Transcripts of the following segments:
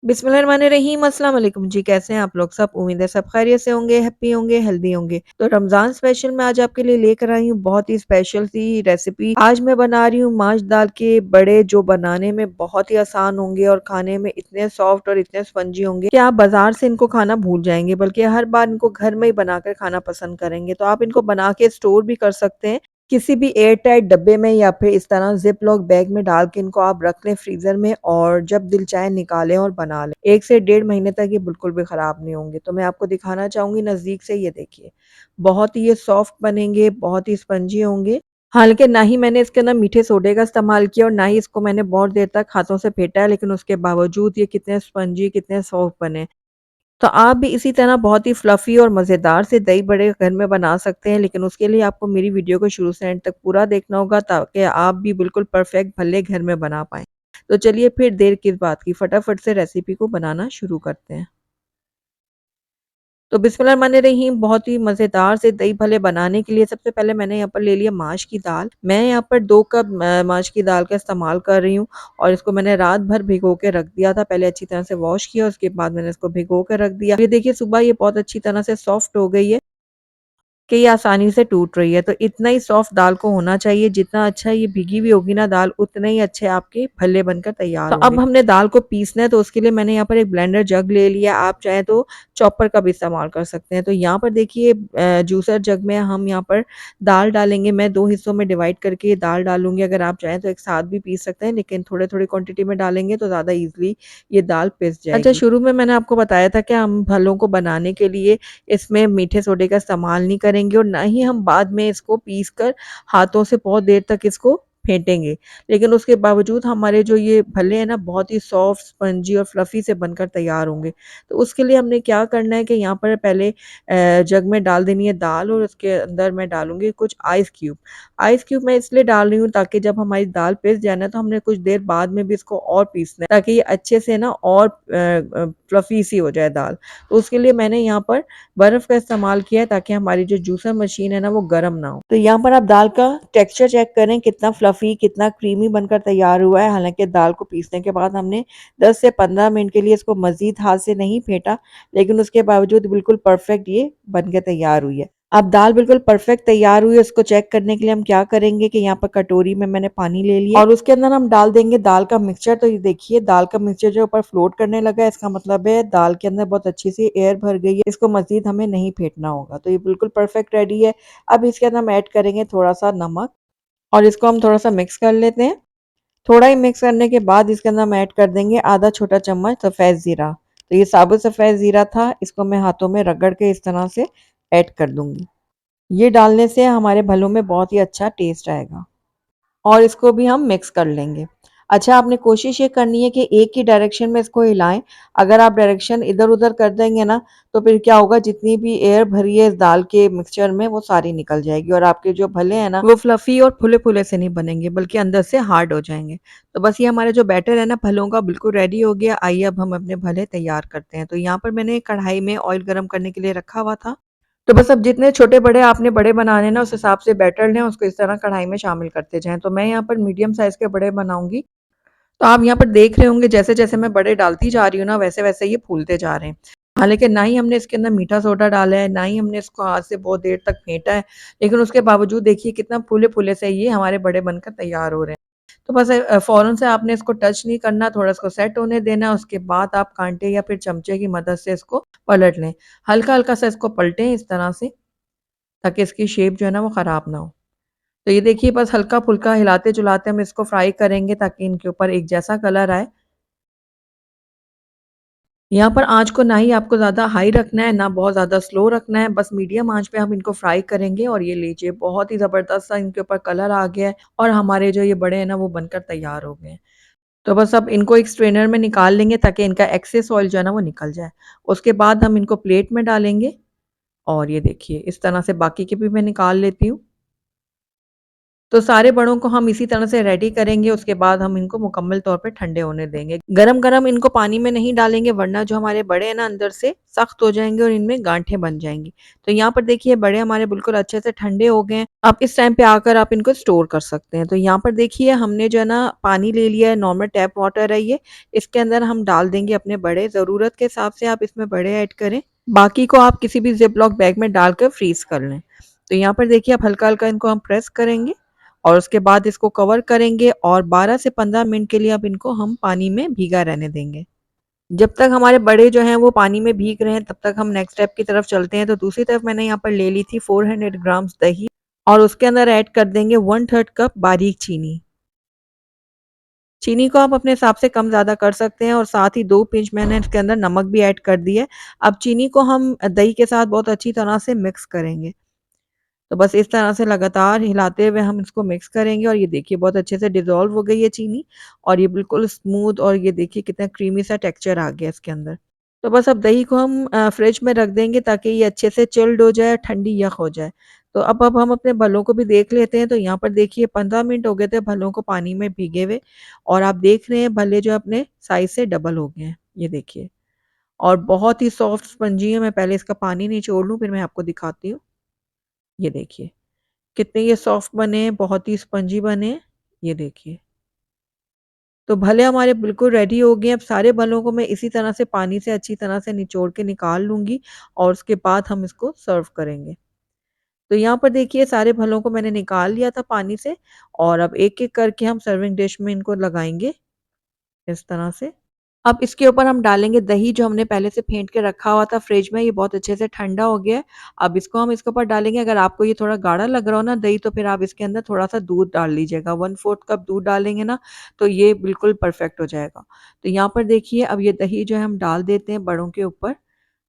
बिस्मिल्लाहिर्रहमानिर्रहीम अस्सलाम वालेकुम जी, कैसे हैं आप लोग सब? उम्मीद है सब खैरियत से होंगे, हैप्पी होंगे, हेल्दी होंगे। तो रमज़ान स्पेशल मैं आज आपके लिए लेकर आई हूँ बहुत ही स्पेशल सी रेसिपी। आज मैं बना रही हूँ माश दाल के बड़े, जो बनाने में बहुत ही आसान होंगे और खाने में इतने सॉफ्ट और इतने स्पंजी होंगे कि आप बाजार से इनको खाना भूल जाएंगे, बल्कि हर बार इनको घर में ही बनाकर खाना पसंद करेंगे। तो आप इनको बना के स्टोर भी कर सकते हैं किसी भी एयर टाइट डब्बे में, या फिर इस तरह जिप लॉक बैग में डाल के इनको आप रख लें फ्रीजर में, और जब दिल चाहे निकालें और बना लें। 1 से डेढ़ महीने तक ये बिल्कुल भी खराब नहीं होंगे। तो मैं आपको दिखाना चाहूंगी नजदीक से, ये देखिए बहुत ही ये सॉफ्ट बनेंगे, बहुत ही स्पंजी होंगे। हालांकि ना ही मैंने इसके अंदर मीठे सोडे का इस्तेमाल किया और ना ही इसको मैंने बहुत देर तक हाथों से फेंटा है, लेकिन उसके बावजूद ये कितने स्पंजी, कितने सॉफ्ट बने। तो आप भी इसी तरह बहुत ही फ्लफ़ी और मज़ेदार से दही बड़े घर में बना सकते हैं, लेकिन उसके लिए आपको मेरी वीडियो को शुरू से एंड तक पूरा देखना होगा, ताकि आप भी बिल्कुल परफ़ेक्ट भल्ले घर में बना पाएँ। तो चलिए फिर देर किस बात की, फटाफट से रेसिपी को बनाना शुरू करते हैं। तो बिस्मिल्लाहिर्रहमानिर्रहीम, बहुत ही मज़ेदार से दही भल्ले बनाने के लिए सबसे पहले मैंने यहाँ पर ले लिया माश की दाल। मैं यहाँ पर 2 कप माश की दाल का इस्तेमाल कर रही हूँ, और इसको मैंने रात भर भिगो के रख दिया था। पहले अच्छी तरह से वॉश किया, उसके बाद मैंने इसको भिगो के रख दिया। ये देखिए सुबह ये बहुत अच्छी तरह से सॉफ्ट हो गई है कि ये आसानी से टूट रही है। तो इतना ही सॉफ्ट दाल को होना चाहिए, जितना अच्छा ये भीगी हुई होगी ना दाल, उतने ही अच्छे आपके भल्ले बनकर तैयार होंगे। अब हमने दाल को पीसना है, तो उसके लिए मैंने यहाँ पर एक ब्लेंडर जग ले लिया। आप चाहें तो चॉपर का भी इस्तेमाल कर सकते हैं। तो यहाँ पर देखिए जूसर जग में हम यहाँ पर दाल डालेंगे। मैं 2 हिस्सों में डिवाइड करके ये दाल डालूँगी। अगर आप चाहें तो एक साथ भी पीस सकते हैं, लेकिन थोड़े-थोड़े क्वांटिटी में डालेंगे तो ज़्यादा ईज़िली ये दाल पिस जाएगी। अच्छा, शुरू में मैंने आपको बताया था कि हम भल्लों को बनाने के लिए इसमें मीठे सोडे का इस्तेमाल नहीं करेंगे, और ना ही हम बाद में इसको पीस कर हाथों से बहुत देर तक इसको फेंटेंगे। लेकिन उसके बावजूद हमारे जो ये भल्ले हैं ना, बहुत ही सॉफ्ट, स्पंजी और फ्लफ़ी से बनकर तैयार होंगे। तो उसके लिए हमने क्या करना है कि यहाँ पर पहले जग में डाल देनी है दाल, और उसके अंदर मैं डालूँगी कुछ आइस क्यूब। आइस क्यूब मैं इसलिए डाल रही हूँ ताकि जब हमारी दाल पिस जाए ना, तो हमने कुछ देर बाद में भी इसको और पीसना है, ताकि ये अच्छे से ना और फ्लफ़ी सी हो जाए दाल। तो उसके लिए मैंने यहाँ पर बर्फ़ का इस्तेमाल किया है, ताकि हमारी जो जूसर मशीन है ना, वो गर्म ना हो। तो यहाँ पर आप दाल का टेक्सचर चेक करें, कितना फ्लफ़ी, कितना क्रीमी बनकर तैयार हुआ है। हालाँकि दाल को पीसने के बाद हमने 10 से 15 मिनट के लिए इसको मज़ीद हाथ से नहीं फेंटा, लेकिन उसके बावजूद बिल्कुल परफ़ेक्ट ये बन के तैयार हुई है। अब दाल बिल्कुल परफ़ेक्ट तैयार हुई है, उसको चेक करने के लिए हम क्या करेंगे कि यहाँ पर कटोरी में मैंने पानी ले लिया, और उसके अंदर हम डाल देंगे दाल का मिक्सचर। तो ये देखिए दाल का मिक्सचर जो ऊपर फ्लोट करने लगा है, इसका मतलब है दाल के अंदर बहुत अच्छी सी एयर भर गई है। इसको मज़ीद हमें नहीं फेंटना होगा। तो ये बिल्कुल परफ़ेक्ट रेडी है। अब इसके अंदर हम ऐड करेंगे थोड़ा-सा नमक, और इसको हम थोड़ा-सा मिक्स कर लेते हैं। थोड़ा ही मिक्स करने के बाद इसके अंदर हम ऐड कर देंगे आधा छोटा चम्मच सफ़ेद ज़ीरा। तो ये साबुत सफ़ेद ज़ीरा था, इसको मैं हाथों में रगड़ के इस तरह से ऐड कर दूँगी। ये डालने से हमारे भल्लों में बहुत ही अच्छा टेस्ट आएगा, और इसको भी हम मिक्स कर लेंगे। अच्छा, आपने कोशिश ये करनी है कि एक ही डायरेक्शन में इसको हिलाएँ। अगर आप डायरेक्शन इधर-उधर कर देंगे ना, तो फिर क्या होगा, जितनी भी एयर भरी है इस दाल के मिक्सचर में, वो सारी निकल जाएगी, और आपके जो भल्ले हैं ना, वो फ्लफ़ी और फुले-फुले से नहीं बनेंगे, बल्कि अंदर से हार्ड हो जाएँगे। तो बस ये हमारा जो बैटर है ना भल्लों का, बिल्कुल रेडी हो गया। आइए अब हम अपने भल्ले तैयार करते हैं। तो यहाँ पर मैंने कढ़ाई में ऑयल गरम करने के लिए रखा हुआ था। तो बस अब जितने छोटे-बड़े आपने बड़े बनाने हैं ना, उस हिसाब से बैटर लें, उसको इस तरह कढ़ाई में शामिल करते जाएँ। तो मैं यहाँ पर मीडियम साइज़ के बड़े बनाऊँगी। तो आप यहाँ पर देख रहे होंगे, जैसे-जैसे मैं बड़े डालती जा रही हूँ ना, वैसे-वैसे ये फूलते जा रहे हैं। हालाँकि ना ही हमने इसके अंदर मीठा सोडा डाला है, ना ही हमने इसको हाथ से बहुत देर तक फेंटा है, लेकिन उसके बावजूद देखिए कितना फूले-फूले से ये हमारे बड़े बनकर तैयार हो रहे हैं। तो बस फ़ौरन से आपने इसको टच नहीं करना, थोड़ा इसको सेट होने देना, उसके बाद आप कांटे या फिर चमचे की मदद से इसको पलट लें। हल्का-हल्का सा इसको पलटें इस तरह से, ताकि इसकी शेप जो है ना वो ख़राब ना हो। तो ये देखिए बस हल्का-फुल्का हिलाते-चलाते हम इसको फ्राई करेंगे, ताकि इनके ऊपर एक जैसा कलर आए। यहाँ पर आँच को ना ही आपको ज़्यादा हाई रखना है, ना बहुत ज़्यादा स्लो रखना है, बस मीडियम आँच पे हम इनको फ्राई करेंगे, और ये लीजिए बहुत ही ज़बरदस्त सा इनके ऊपर कलर आ गया है, और हमारे जो ये बड़े हैं ना वो बनकर तैयार हो गए हैं। तो बस अब इनको एक स्ट्रेनर में निकाल लेंगे, ताकि इनका एक्सेस ऑयल जो है ना वो निकल जाए। उसके बाद हम इनको प्लेट में डालेंगे, और ये देखिए इस तरह से बाकी के भी मैं निकाल लेती हूँ। तो सारे बड़ों को हम इसी तरह से रेडी करेंगे, उसके बाद हम इनको मुकम्मल तौर पे ठंडे होने देंगे। गरम-गरम इनको पानी में नहीं डालेंगे वरना जो हमारे बड़े हैं ना अंदर से सख्त हो जाएँगे और इनमें गाँठें बन जाएँगी। तो यहाँ पर देखिए बड़े हमारे बिल्कुल अच्छे से ठंडे हो गए हैं। अब इस टाइम पे आकर आप इनको स्टोर कर सकते हैं। तो यहाँ पर देखिए हमने जो है ना पानी ले लिया है, नॉर्मल टैप वाटर है ये। इसके अंदर हम डाल देंगे अपने बड़े, ज़रूरत के हिसाब से आप इसमें बड़े ऐड करें। बाकी को आप किसी भी ज़िप-लॉक बैग में डालकर फ्रीज़ कर लें। तो यहाँ पर देखिए अब हल्का-हल्का इनको हम प्रेस करेंगे और उसके बाद इसको कवर करेंगे और 12 से 15 मिनट के लिए अब इनको हम पानी में भीगा रहने देंगे। जब तक हमारे बड़े जो हैं वो पानी में भीग रहे हैं तब तक हम नेक्स्ट स्टेप की तरफ चलते हैं। तो दूसरी तरफ मैंने यहाँ पर ले ली थी 400 ग्राम्स दही और उसके अंदर ऐड कर देंगे 1/3 कप बारीक चीनी। चीनी को आप अपने हिसाब से कम ज़्यादा कर सकते हैं और साथ ही 2 पिंच मैंने इसके अंदर नमक भी ऐड कर दी है। अब चीनी को हम दही के साथ बहुत अच्छी तरह से मिक्स करेंगे। तो बस इस तरह से लगातार हिलाते हुए हम इसको मिक्स करेंगे और ये देखिए बहुत अच्छे से डिज़ोल्व हो गई है चीनी और ये बिल्कुल स्मूथ और ये देखिए कितना क्रीमी सा टेक्सचर आ गया इसके अंदर। तो बस अब दही को हम फ्रिज में रख देंगे ताकि ये अच्छे से चिल्ड हो जाए, ठंडी यख़ हो जाए। तो अब हम अपने भलों को भी देख लेते हैं, तो यहाँ पर देखिए 15 मिनट हो गए थे भलों को पानी में भीगे हुए और आप देख रहे हैं भल्ले जो अपने साइज़ से डबल हो गए हैं, ये देखिए। और बहुत ही सॉफ्ट स्पंजी है, मैं पहले इसका पानी निचोड़ लूँ फिर मैं आपको दिखाती हूँ। ये देखिए। कितने ये सॉफ्ट बने हैं, बहुत ही स्पंजी बने हैं, ये देखिए। तो भले हमारे बिल्कुल रेडी हो गए हैं, अब सारे भलों को मैं इसी तरह से पानी से अच्छी तरह से निचोड़ के निकाल लूँगी और उसके बाद हम इसको सर्व करेंगे। तो यहाँ पर देखिए सारे भलों को मैंने निकाल लिया था पानी से और अब एक-एक करके हम सर्विंग डिश में इनको लगाएँगे, इस तरह से। अब इसके ऊपर हम डालेंगे दही जो हमने पहले से फेंट के रखा हुआ था फ्रिज में, ये बहुत अच्छे से ठंडा हो गया है। अब इसको हम इसके ऊपर डालेंगे, अगर आपको ये थोड़ा गाढ़ा लग रहा हो ना दही तो फिर आप इसके अंदर थोड़ा-सा दूध डाल लीजिएगा, 1/4 कप दूध डालेंगे ना तो ये बिल्कुल परफेक्ट हो जाएगा। तो यहाँ पर देखिए अब ये दही जो है हम डाल देते हैं बड़ों के ऊपर।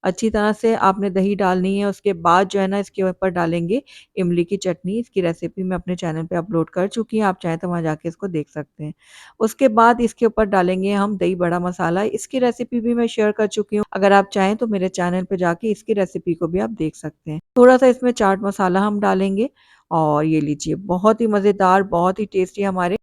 अच्छी तरह से आपने दही डालनी है, उसके बाद जो है ना इसके ऊपर डालेंगे इमली की चटनी, इसकी रेसिपी मैं अपने चैनल पे अपलोड कर चुकी हूँ, आप चाहें तो वहाँ जाके इसको देख सकते हैं। उसके बाद इसके ऊपर डालेंगे हम दही बड़ा मसाला, इसकी रेसिपी भी मैं शेयर कर चुकी हूँ, अगर आप चाहें तो मेरे चैनल पे जाके इसकी रेसिपी को भी आप देख सकते हैं। थोड़ा-सा इसमें चाट मसाला हम डालेंगे और ये लीजिए बहुत ही मज़ेदार, बहुत ही टेस्टी हमारे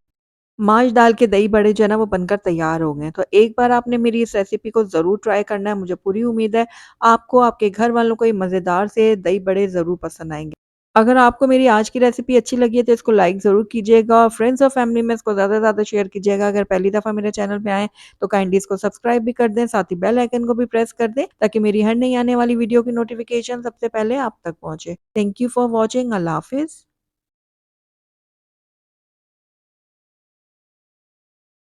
माश दाल के दही बड़े जो है ना वो बनकर तैयार हो गए हैं। तो एक बार आपने मेरी इस रेसिपी को ज़रूर ट्राई करना है, मुझे पूरी उम्मीद है आपको, आपके घर वालों को ये मज़ेदार से दही बड़े ज़रूर पसंद आएँगे। अगर आपको मेरी आज की रेसिपी अच्छी लगी है तो इसको लाइक ज़रूर कीजिएगा और फ्रेंड्स और फैमिली में इसको ज़्यादा से ज़्यादा शेयर कीजिएगा। अगर पहली दफ़ा मेरे चैनल पे आएँ तो काइंडली इसको सब्सक्राइब भी कर दें, साथ ही बेल आइकन को भी प्रेस कर दें ताकि मेरी हर नई आने वाली वीडियो की नोटिफ़िकेशन सबसे पहले आप तक पहुँचे। Thank you for watching. अल्लाह हाफ़िज़।